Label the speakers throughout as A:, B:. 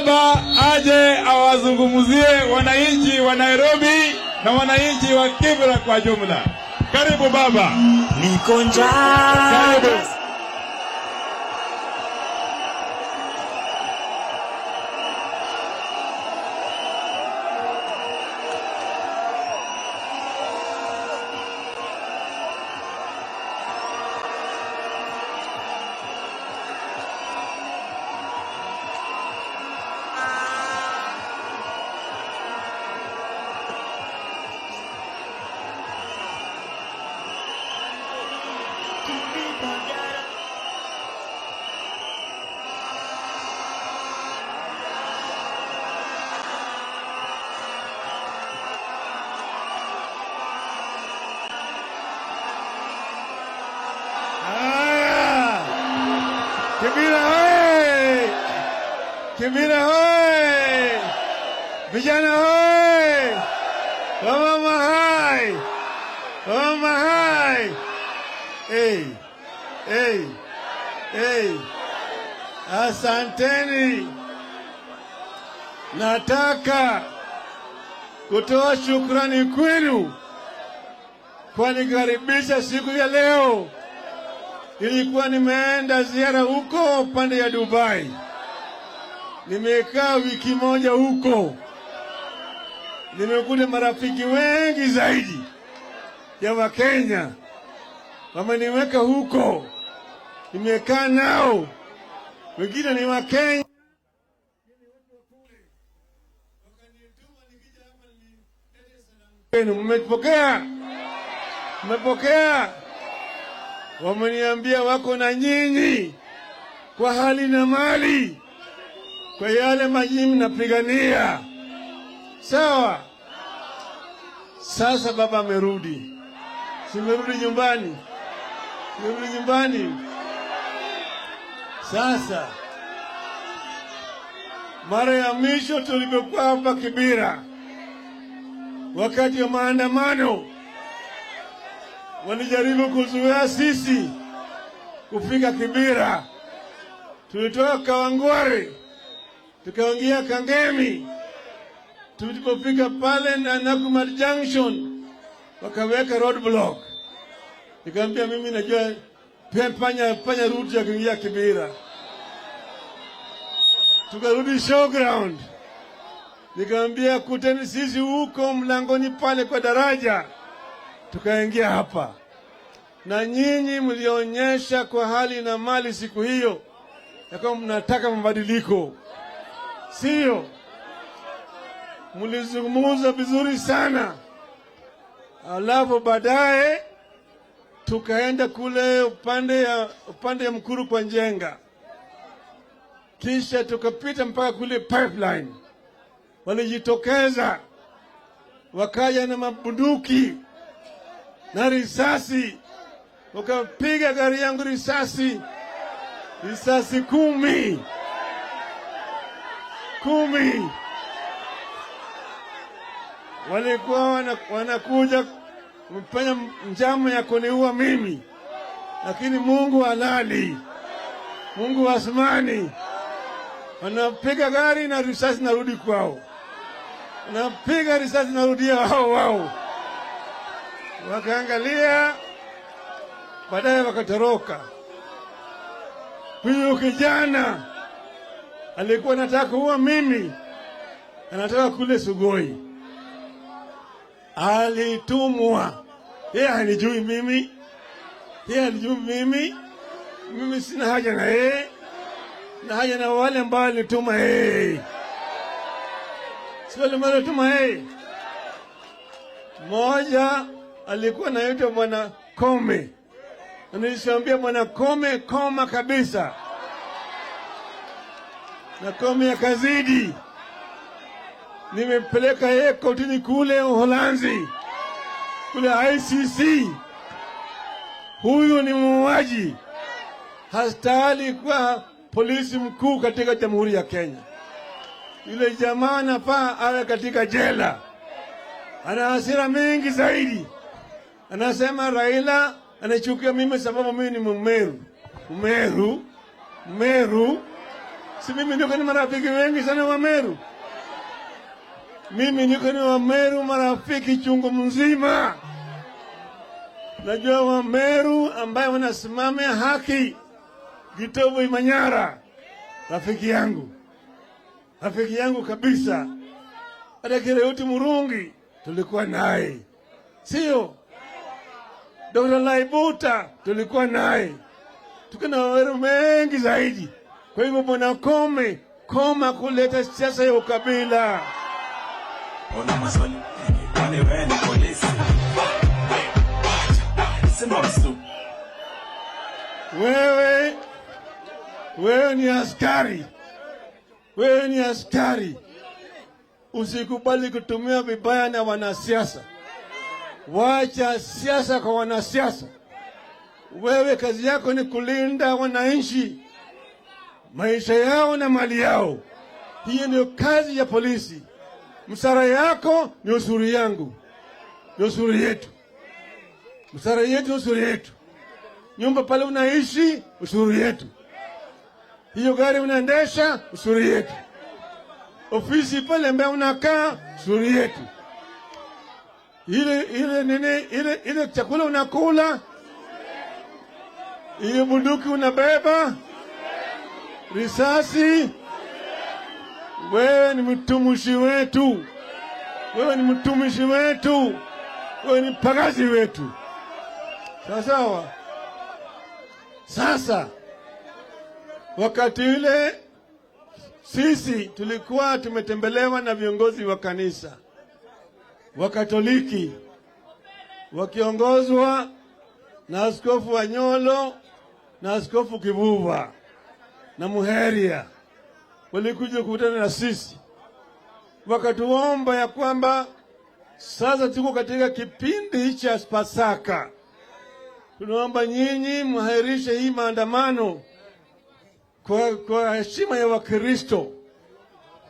A: baba aje awazungumzie wananchi wa Nairobi na wananchi wa Kibra kwa jumla. Karibu baba.
B: Niko njaa.
A: Karibu.
C: Kibira hoye! Kibira hoye! Vijana hoye! Wamama hai! Wamama hai! Hey! Hey! Hey! Asanteni! Nataka kutoa shukrani kwenu kwa nikaribisha siku ya leo. Nilikuwa nimeenda ziara huko pande ya Dubai. Nimekaa wiki moja huko. Nimekuta marafiki wengi zaidi ya Wakenya. Wameniweka huko. Nimekaa nao. Wengine ni Wakenya. Mmepokea? Mmepokea? Wameniambia wako na nyinyi kwa hali na mali, kwa yale majini mnapigania. Sawa. Sasa baba amerudi. Simerudi nyumbani. Simerudi nyumbani. Sasa mara ya mwisho tulipokuwa hapa Kibira, wakati wa maandamano, walijaribu kuzuia sisi kufika Kibira. Tulitoka Kawangware tukaingia Kangemi. Tulipofika pale na Nakumatt Junction wakaweka roadblock. Nikamwambia mimi najua panya route ya kuingia Kibira. Tukarudi showground. Nikamwambia kuteni sisi huko mlangoni pale kwa daraja. Tukaingia hapa. Na nyinyi mlionyesha kwa hali na mali siku hiyo ya kwamba mnataka mabadiliko. Sio? Mlizungumza vizuri sana. Alafu baadaye tukaenda kule upande ya Mkuru kwa Njenga. Kisha tukapita mpaka kule pipeline. Walijitokeza wakaja na mabunduki na risasi, wakapiga gari yangu risasi 10. Walikuwa wanakuja kufanya njama ya kuniua mimi, lakini Mungu halali, Mungu asmani. Wanapiga gari na risasi narudi kwao, wanapiga risasi narudia wao. Wakaangalia, baadaye wakatoroka. Huyu kijana alikuwa anataka kuua mimi, anataka kule Sugoi. Alitumwa. Yeye hanijui mimi. Mimi sina haja na yeye. Na haja na wale ambao alituma yeye. Sio wale ambao alituma yeye. Mmoja alikuwa anaitwa Bwana Kome. Na nilishaambia Bwana Kome koma kabisa. Na Kome akazidi. Nimepeleka yeye kotini kule Uholanzi, kule ICC. Huyu ni muuaji, hastahili kuwa polisi mkuu katika Jamhuri ya Kenya. Yule jamaa anafaa awe katika jela. Ana hasira mingi zaidi. Anasema Raila anachukia mimi sababu mimi ni Mmeru. Si mimi niko ni marafiki wengi sana wa Meru. Mimi niko ni wa Meru marafiki chungu mzima. Najua wa Meru ambaye wanasimamia haki. Gitobo Imanyara. Rafiki yangu kabisa. Hata Kireuti Murungi tulikuwa naye. Sio? Dr. Laibuta tulikuwa naye. Tuko na Wameru mengi zaidi. Kwa hivyo bwana koma kuleta siasa ya ukabila.
B: Ona maswali, kwani wewe ni polisi? Sema msu.
C: Wewe ni askari. Wewe ni askari. Usikubali kutumia vibaya na wanasiasa. Wacha siasa kwa wanasiasa. Wewe kazi yako ni kulinda wananchi, maisha yao na mali yao. Hiyo ndio kazi ya polisi. Msara yako ni ushuru yangu, ni ushuru yetu. Msara yetu, ushuru yetu. Nyumba pale unaishi, ushuru yetu. Hiyo gari unaendesha, ushuru yetu. Ofisi pale ambayo unakaa, ushuru yetu. Ile chakula unakula, ile bunduki unabeba, risasi. Wewe ni mtumishi wetu. Wewe ni mtumishi wetu. Wewe ni pagazi wetu. Sawa. Sasa wakati ule sisi tulikuwa tumetembelewa na viongozi wa kanisa wa Katoliki wakiongozwa na Askofu Wanyolo na Askofu Kivuva na Muheria. Walikuja kukutana na sisi wakatuomba ya kwamba sasa tuko katika kipindi cha Pasaka, tunaomba nyinyi muhairishe hii maandamano kwa heshima ya Wakristo.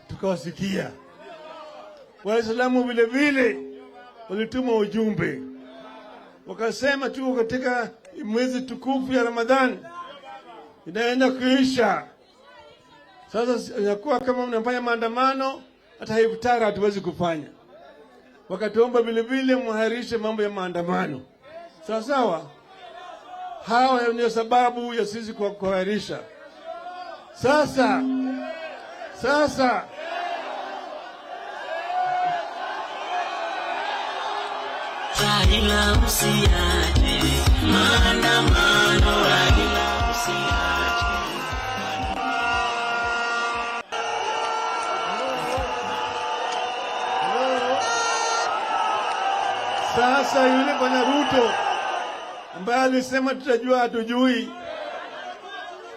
C: Tukawasikia. Waislamu vile vile walituma ujumbe, wakasema tuko katika mwezi tukufu ya Ramadhani inaenda kuisha. Sasa inakuwa kama mnafanya maandamano, hata iftara hatuwezi kufanya. Wakatuomba vile vile muharishe mambo ya maandamano. Sawa. Hawa ndio sababu ya sisi kuharisha. Sasa
B: Raila usiache maandamano, Raila usiache.
C: Sasa yule bwana Ruto ambaye alisema tutajua hatujui,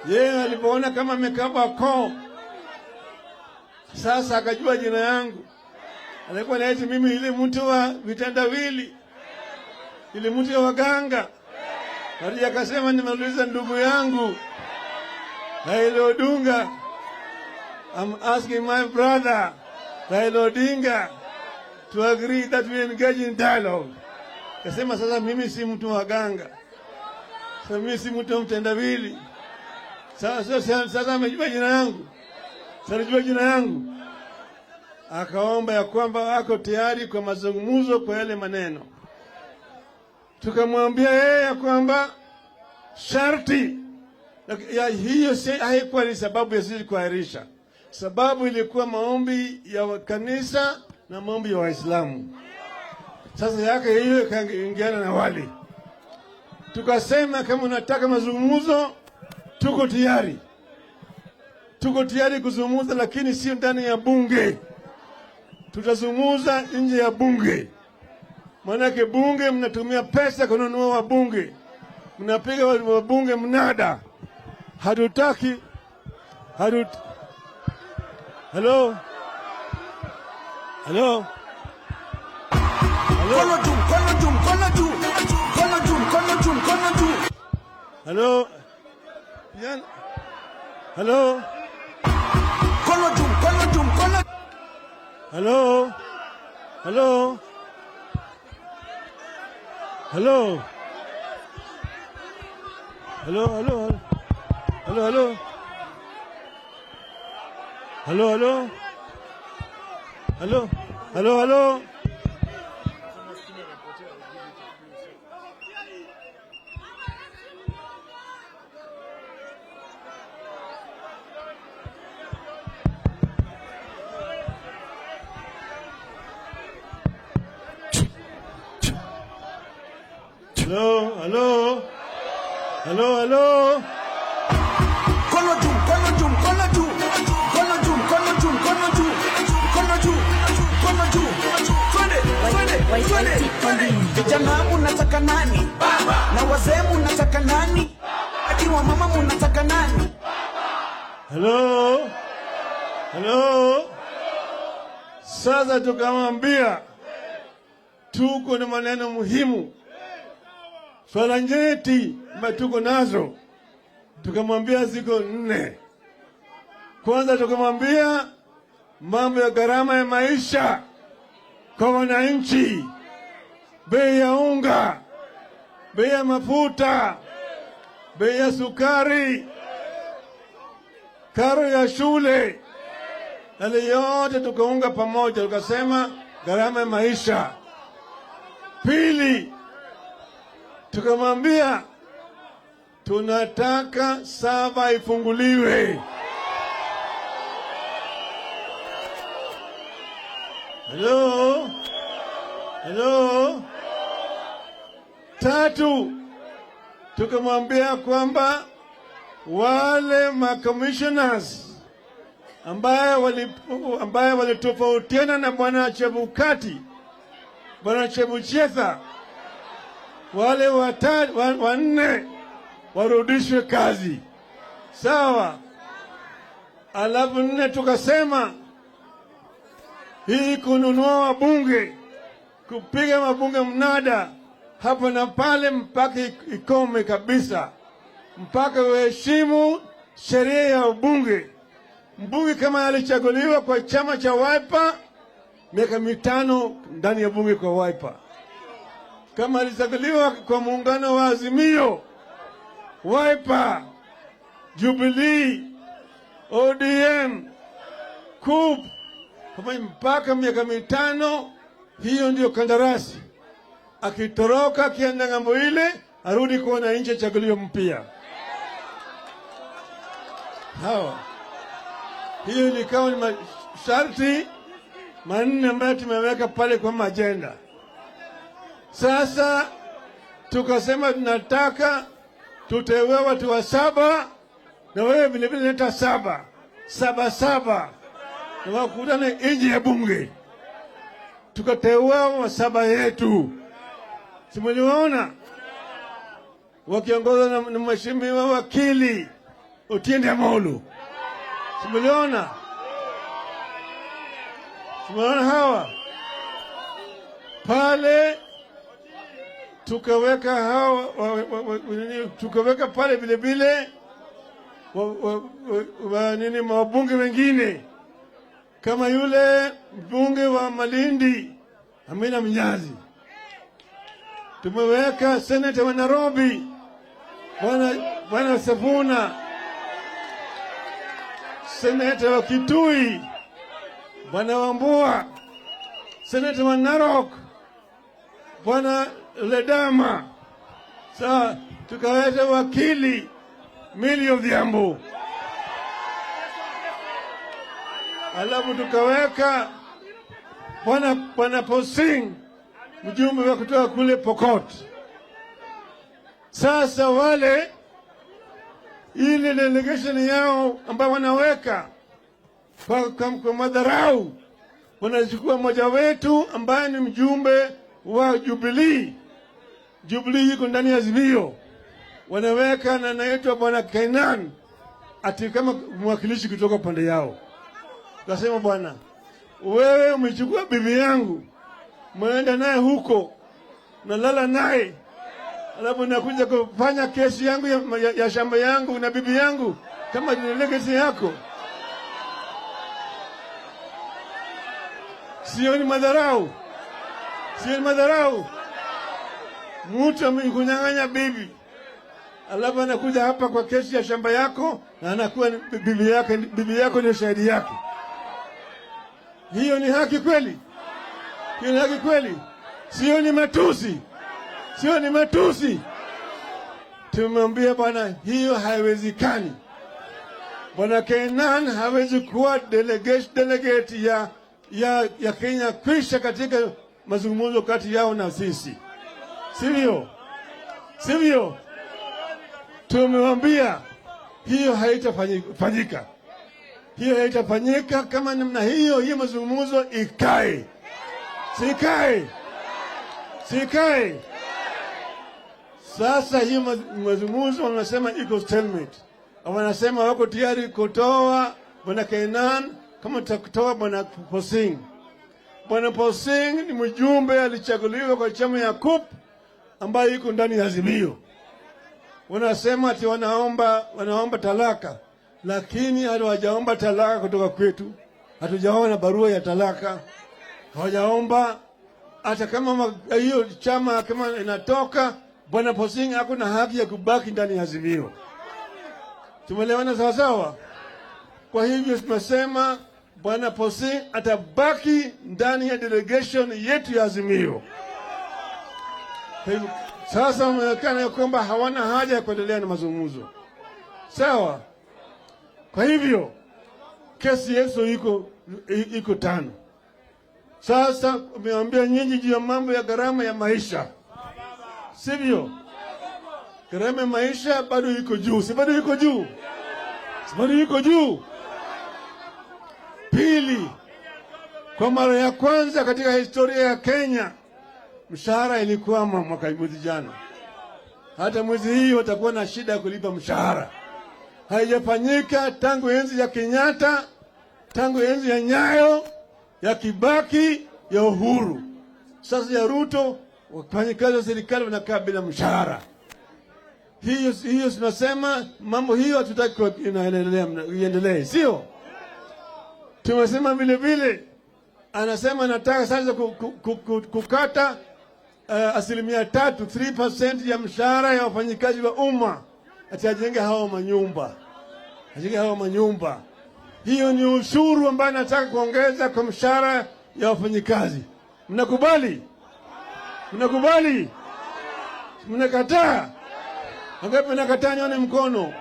C: yeye alipoona kama amekaba koo, sasa akajua jina yangu. Alikuwa anaita mimi ile mtu wa vitendawili, ile mtu wa waganga. Hadi akasema nimeuliza ndugu yangu Raila Odinga, I'm asking my brother Raila Odinga to agree that we engage in dialogue. Kasema sasa mimi si mtu wa waganga, sasa mimi si mtu wa mtendawili. Sasa amejua jina yangu. Sasa amejua jina yangu. Akaomba ya kwamba wako tayari kwa mazungumzo kwa yale maneno. Tukamwambia yeye ya kwamba sharti ya hiyo haikuwa ni sababu ya sisi kuahirisha. Sababu ilikuwa maombi ya kanisa na maombi ya Waislamu. Sasa yake hiyo ikaingiana na wale. Tukasema kama unataka mazungumzo, tuko tayari. Tuko tayari kuzungumza, lakini sio ndani ya bunge. Tutazungumza nje ya bunge. Maanake bunge mnatumia pesa kununua wabunge. Mnapiga wabunge mnada. Hatutaki. Hello? Hello?
B: Kono juu.
C: Hello? Yan? Hello?
B: Kono juu.
C: Hello? Hello? Hello? Hello? Halo, halo. Halo, halo, halo. Halo, halo. Halo, halo.
B: Kono juu, kono juu, kono juu. Kono juu, kono juu, kono juu. Kono juu, kono juu. Twende. Vijana unataka nani? Na wazee unataka nani? Akiwa mama unataka nani?
C: Halo. Halo. Sasa tukamwambia tuko na maneno muhimu. Swala nyeti ambayo tuko nazo. Tukamwambia ziko 4. Kwanza tukamwambia mambo ya gharama ya maisha kwa wananchi, bei ya unga, bei ya mafuta, bei ya sukari, karo ya shule, yale yote tukaunga pamoja, tukasema gharama ya maisha. Pili, tukamwambia tunataka saba ifunguliwe. Hello? Hello? Tatu, tukamwambia kwamba wale commissioners ambaye walitofautiana na bwana Chebukati, bwana Chebuchetha, wale 4 warudishwe kazi. Sawa. Alafu 4 tukasema hii kununua wabunge, kupiga mabunge mnada hapa na pale mpaka ikome kabisa, mpaka uheshimu sheria ya ubunge. Mbunge kama alichaguliwa kwa chama cha Wiper, miaka 5 ndani ya bunge kwa Wiper. Kama alichaguliwa kwa muungano wa Azimio, Wiper, Jubilee, ODM, CUP, kama mpaka miaka 5, hiyo ndio kandarasi. Akitoroka akienda ngambo ile, arudi kwa wananchi, chaguliwa mpya. Hawa. Hiyo ilikuwa ni masharti 4 ambayo tumeweka pale kwa agenda. Sasa tukasema tunataka tuteue watu wa 7, na wewe vile vile leta 7 na wakutane nje ya bunge. Tukateua wa 7 yetu. Simuliwaona wakiongozwa na mheshimiwa wakili Otiende Amolo. Simuliona hawa pale, tukaweka hawa tukaweka pale vile vile mabunge wengine kama yule mbunge wa Malindi Amina Mnyazi. Tumeweka seneta wa Nairobi bwana Safuna, seneta wa Kitui bwana Wambua, seneta wa Narok bwana Ledama. Sasa tukaweka wakili Millie Odhiambo. Alafu tukaweka bwana Posing, mjumbe wa kutoka kule Pokot. Sasa wale ile delegation yao ambao wanaweka kwa madharau, wanachukua mmoja wetu ambaye ni mjumbe wa Jubilee. Jubilee yuko ndani ya Azimio, wanaweka na anaitwa bwana Kainan ati kama mwakilishi kutoka pande yao. Kasema bwana, wewe umechukua bibi yangu, mwenda naye huko, nalala naye, alafu nakuja kufanya kesi yangu ya shamba yangu na bibi yangu kama ni legacy yako. Sio ni madharau? Sio ni madharau? Mtu amekunyang'anya bibi, alafu anakuja hapa kwa kesi ya shamba yako, na anakuwa bibi yako ndio shahidi yako. Hiyo ni haki kweli? Hiyo ni haki kweli? Sio ni matusi? Sio ni matusi? Tumemwambia bwana, hiyo haiwezekani. Bwana Kainan hawezi kuwa delegate ya Kenya kwisha katika mazungumzo kati yao na sisi. Sivyo? Sivyo? Tumemwambia hiyo haitafanyika. Hiyo haitafanyika kama namna hiyo mazungumzo ikae. Sikae. Sikae. Sasa hiyo mazungumzo wanasema iko stalemate. Wanasema wako tayari kutoa Bwana Kainan kama tutakutoa Bwana Posing. Bwana Posing ni mjumbe alichaguliwa kwa chama ya KUP ambayo iko ndani ya Azimio. Wanasema ati wanaomba talaka, lakini hawajaomba talaka kutoka kwetu. Hatujaona barua ya talaka. Hawajaomba hata kama hiyo chama kama inatoka, Bwana Posing hakuna haki ya kubaki ndani ya Azimio. Tumeelewana sawa sawa? Kwa hivyo tumesema Bwana Posing atabaki ndani ya delegation yetu ya Azimio. Sasa wameonekana kwamba hawana haja ya kuendelea na mazungumzo. Sawa? Kwa hivyo kesi yetu iko 5. Sasa umeambia nyinyi juu ya mambo ya gharama ya maisha. Sivyo? Gharama ya maisha bado iko juu. Si bado iko juu? Si bado iko juu? Pili, kwa mara ya kwanza katika historia ya Kenya, mshahara ilikuwa mwaka jana. Hata mwezi hii watakuwa na shida ya kulipa mshahara. Haijafanyika tangu enzi ya Kenyatta, tangu enzi ya Nyayo, ya Kibaki, ya Uhuru. Sasa ya Ruto, wafanyikazi wa serikali wanakaa bila mshahara. Hiyo tunasema mambo hiyo hatutaki iendelee, sio? Tumesema vile vile, anasema nataka sasa kukata 3% ya mshahara ya wafanyikazi wa umma, ati ajenge hao manyumba. Ajenge hao manyumba. Hiyo ni ushuru ambao nataka kuongeza kwa mshahara ya wafanyikazi. Mnakubali? Mnakubali? Mnakataa? Wangapi mnakataa? Nione mkono.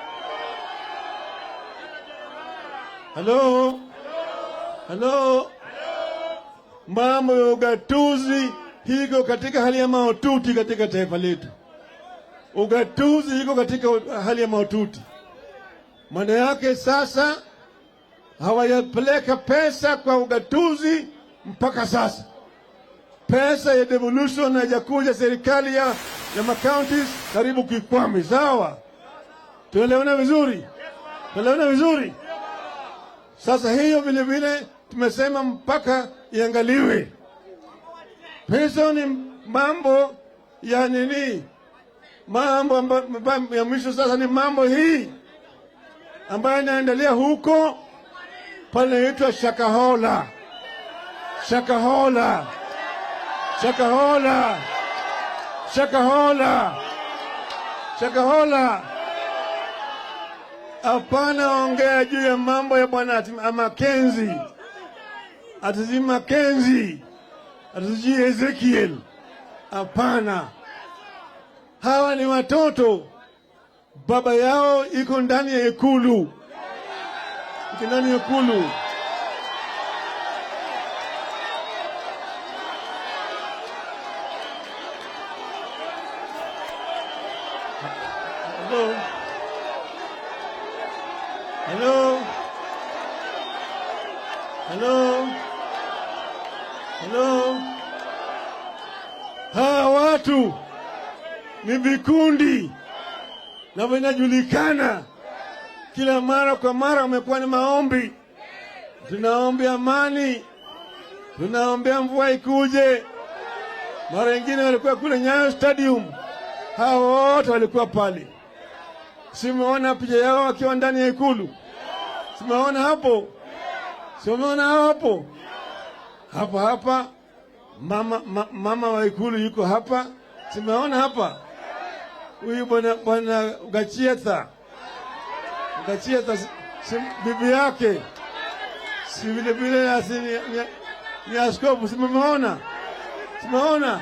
C: Halo? Halo? Mambo ya ugatuzi hiko katika hali ya mahututi katika taifa letu. Ugatuzi hiko katika hali ya mahututi. Maana yake sasa hawajapeleka pesa kwa ugatuzi mpaka sasa. Pesa ya devolution haijakuja serikali ya macounties karibu kikwame. Sawa? Tuelewana vizuri? Tuelewana vizuri? Sasa hiyo vile vile tumesema mpaka iangaliwe. Pesa ni mambo ya nini? Mambo ya mwisho sasa ni mambo hii ambayo inaendelea huko pale inaitwa Shakahola. Shakahola. Shakahola. Shakahola. Shakahola. Hapana ongea juu ya mambo ya bwana Makenzi. Ati Makenzi. Ati Ezekiel. Hapana. Hawa ni watoto. Baba yao iko ndani ya Ikulu. Iko ndani ya Ikulu. Hello. Hello. Hello. Hello. Hawa watu ni vikundi na vinajulikana. Kila mara kwa mara wamekuwa ni maombi. Tunaombea amani. Tunaombea mvua ikuje. Mara nyingine walikuwa kule Nyayo Stadium. Hao wote walikuwa pale. Simeona picha yao wakiwa ndani ya Ikulu. Simeona hapo. Simeona hapo. Hapa mama wa Ikulu yuko hapa. Simeona hapa. Huyu bwana Gachietha. Gachietha bibi yake. Si vile vile ni askofu. Simeona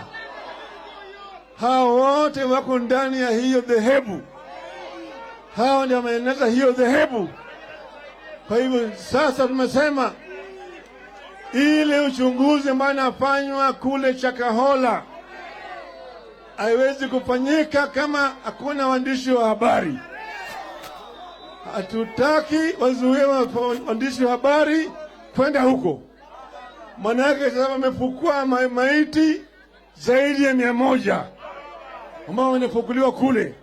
C: hao wote wako ndani ya hiyo dhehebu, hao ndio wameeneza hiyo dhehebu. Kwa hivyo sasa tumesema ile uchunguzi ambao unafanywa kule Shakahola haiwezi kufanyika kama hakuna waandishi wa habari. Hatutaki wazuie waandishi wa habari kwenda huko, manake sasa wamefukua maiti zaidi ya 100 ambao wanafukuliwa kule.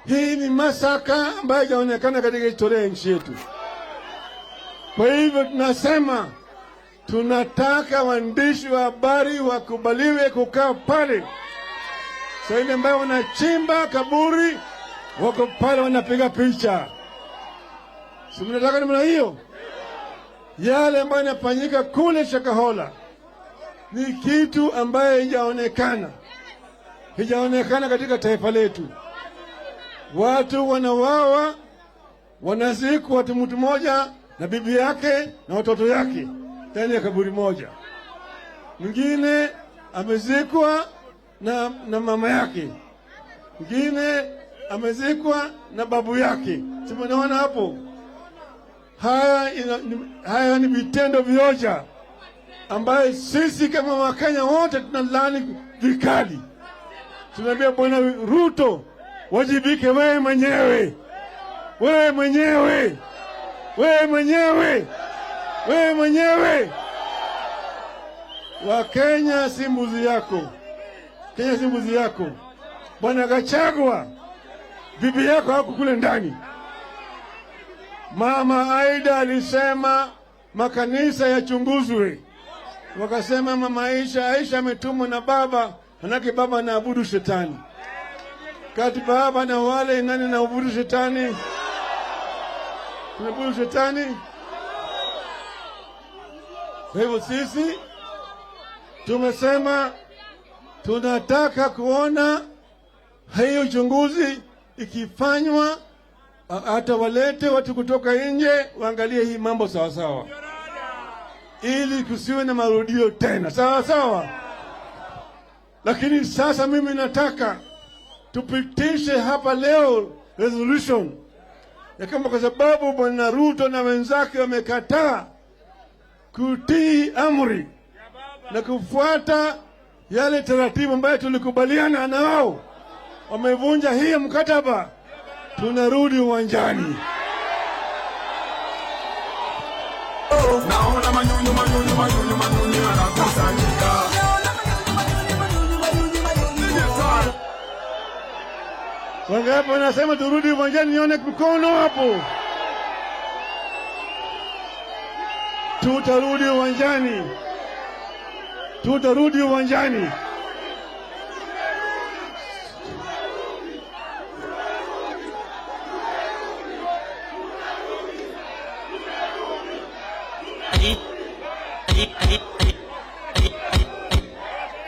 C: Hii ni masaka ambayo haijaonekana katika historia ya nchi yetu. Kwa hivyo tunasema tunataka waandishi wa habari wakubaliwe kukaa pale. Sasa ile ambayo wanachimba kaburi wako pale wanapiga picha. Si mnataka namna hiyo? Yale ambayo yanafanyika kule Shakahola ni kitu ambayo haijaonekana katika taifa letu. Watu wanawawa, wanazikwa, watu mtu mmoja na bibi yake na watoto yake ndani ya kaburi moja. Mwingine amezikwa na mama yake, mwingine amezikwa na babu yake. Simunaona hapo? Haya ni vitendo vioja ambaye sisi kama Wakenya wote tunalaani vikali. Tunaambia Bwana Ruto, wajibike wewe mwenyewe. Wakenya si mbuzi yako. Kenya si mbuzi yako. Bwana Gachagua, bibi yako hako kule ndani. Mama Aida alisema makanisa yachunguzwe. Wakasema mama Aisha ametumwa na baba, manake baba anaabudu shetani. Kati baba na wale nani na ubudu shetani? Tunaabudu shetani. Kwa hivyo sisi tumesema tunataka kuona hiyo uchunguzi ikifanywa, hata walete watu kutoka nje waangalie hii mambo sawa, ili kusiwe na marudio tena, sawa. Lakini sasa mimi nataka tupitishe hapa leo resolution ya kama, kwa sababu Bwana Ruto na wenzake wamekataa kutii amri na kufuata yale taratibu ambayo tulikubaliana na wao, wamevunja hii mkataba. Tunarudi uwanjani.
B: Naona manyunyu yanakusanyika.
C: Wangapi wanasema turudi uwanjani? Nione mkono hapo. Tutarudi uwanjani.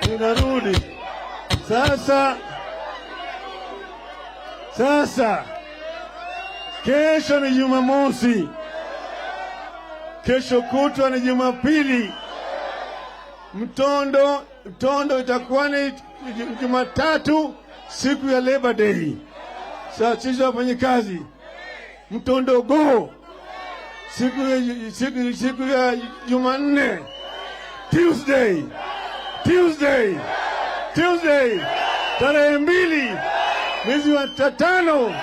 C: Tunarudi. Sasa kesho ni Jumamosi, kesho kutwa ni Jumapili, mtondo itakuwa ni Jumatatu, siku ya Labor Day. Sasa sisi wafanyikazi mtondo go siku ya Jumanne, Tuesday tarehe 2 mwezi wa 5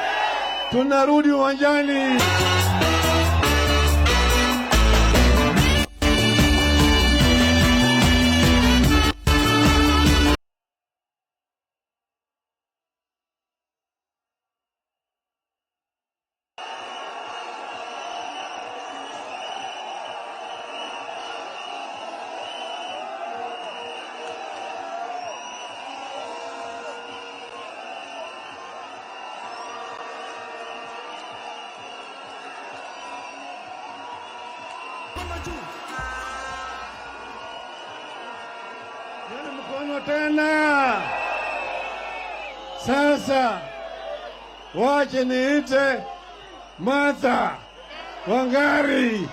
C: tunarudi uwanjani. Mkono tena. Sasa wache niite Martha Wangari.